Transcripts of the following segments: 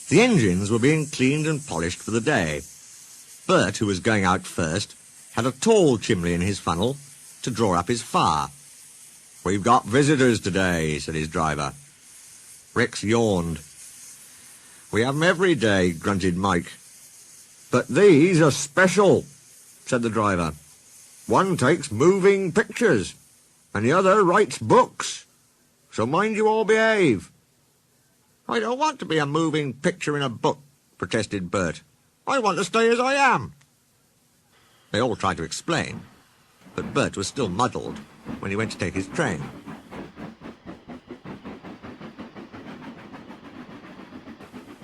The engines were being cleaned and polished for the day. Bert, who was going out first, had a tall chimney in his funnel to draw up his fire. "We've got visitors today," said his driver. Rex yawned. "We have 'em every day," grunted Mike. "But these are special," said the driver. "One takes moving pictures, and the other writes books. So mind you all behave." "I don't want to be a moving picture in a book," protested Bert. "I want to stay as I am." They all tried to explain, but Bert was still muddled when he went to take his train.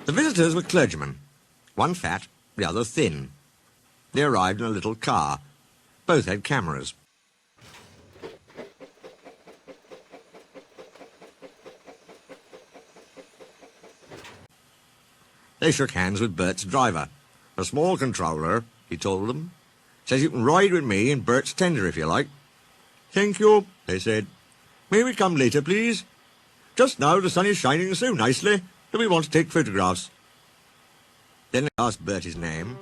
The visitors were clergymen, one fat, the other thin. They arrived in a little car. Both had cameras. They shook hands with Bert's driver. "A small controller," he told them. "Says you can ride with me in Bert's tender if you like." "Thank you," they said. "May we come later, please? Just now the sun is shining so nicely that we want to take photographs." Then they asked Bert his name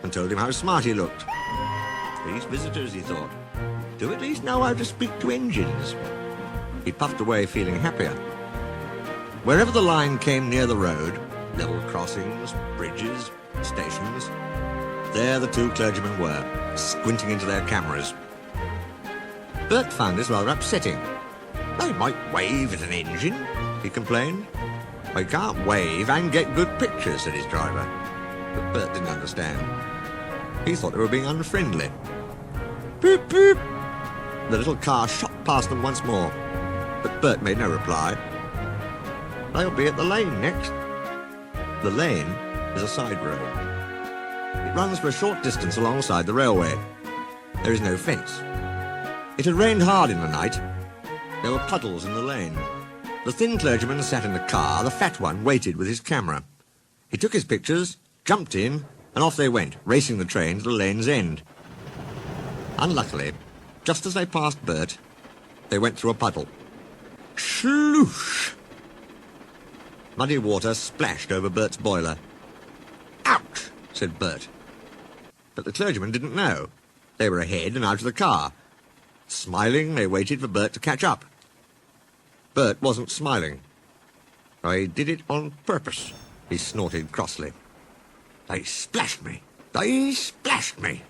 and told him how smart he looked. These visitors, he thought, do at least know how to speak to engines. He puffed away feeling happier. Wherever the line came near the road, level crossings, bridges, stations, there the two clergymen were, squinting into their cameras. Bert found this rather upsetting. "They might wave at an engine," he complained. "I can't wave and get good pictures," said his driver. But Bert didn't understand. He thought they were being unfriendly. "Beep, beep!" The little car shot past them once more, but Bert made no reply. "They'll be at the lane next." The lane is a side road. It runs for a short distance alongside the railway. There is no fence. It had rained hard in the night. There were puddles in the lane. The thin clergyman sat in the car. The fat one waited with his camera. He took his pictures, jumped in, and off they went, racing the train to the lane's end. Unluckily, just as they passed Bert, they went through a puddle. Sloosh! Muddy water splashed over Bert's boiler. "Ouch!" said Bert. But the clergymen didn't know. They were ahead and out of the car. Smiling, they waited for Bert to catch up. Bert wasn't smiling. "I did it on purpose," he snorted crossly. "They splashed me! They splashed me!"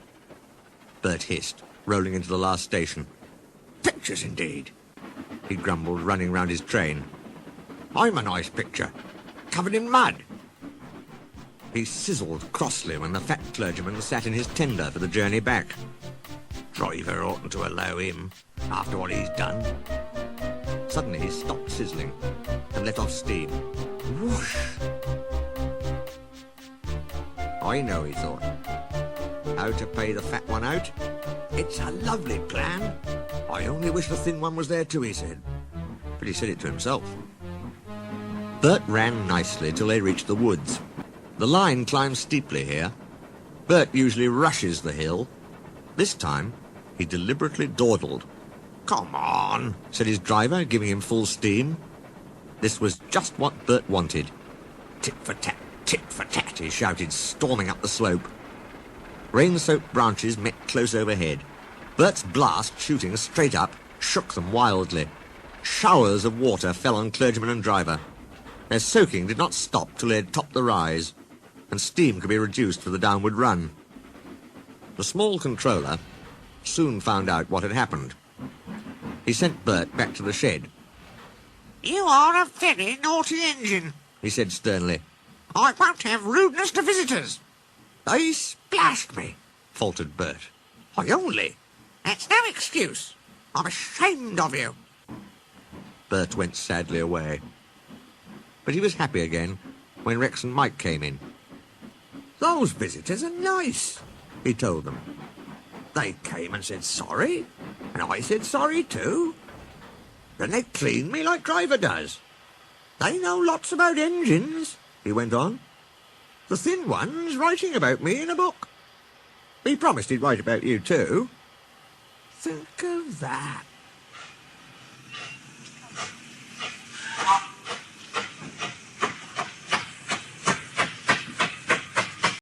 Bert hissed, rolling into the last station. "Pictures, indeed," he grumbled, running round his train. "I'm a nice picture, covered in mud." He sizzled crossly when the fat clergyman sat in his tender for the journey back. Driver oughtn't to allow him, after what he's done. Suddenly he stopped sizzling and let off steam. Whoosh! "I know," he thought, "how to pay the fat one out. It's a lovely plan. I only wish the thin one was there too," he said. But he said it to himself. Bert ran nicely till they reached the woods. The line climbs steeply here. Bert usually rushes the hill. This time, he deliberately dawdled. "Come on," said his driver, giving him full steam. This was just what Bert wanted. "Tit for tat, tit for tat," he shouted, storming up the slope. Rain-soaked branches met close overhead. Bert's blast, shooting straight up, shook them wildly. Showers of water fell on clergyman and driver. Their soaking did not stop till they had topped the rise, and steam could be reduced for the downward run. The small controller soon found out what had happened. He sent Bert back to the shed. "You are a very naughty engine," he said sternly. "I won't have rudeness to visitors." "They splashed me," faltered Bert. "I only—" "That's no excuse. I'm ashamed of you." Bert went sadly away. But he was happy again when Rex and Mike came in. "Those visitors are nice," he told them. "They came and said sorry, and I said sorry too. Then they cleaned me like driver does. They know lots about engines," he went on. "The thin one's writing about me in a book. He promised he'd write about you too. Think of that."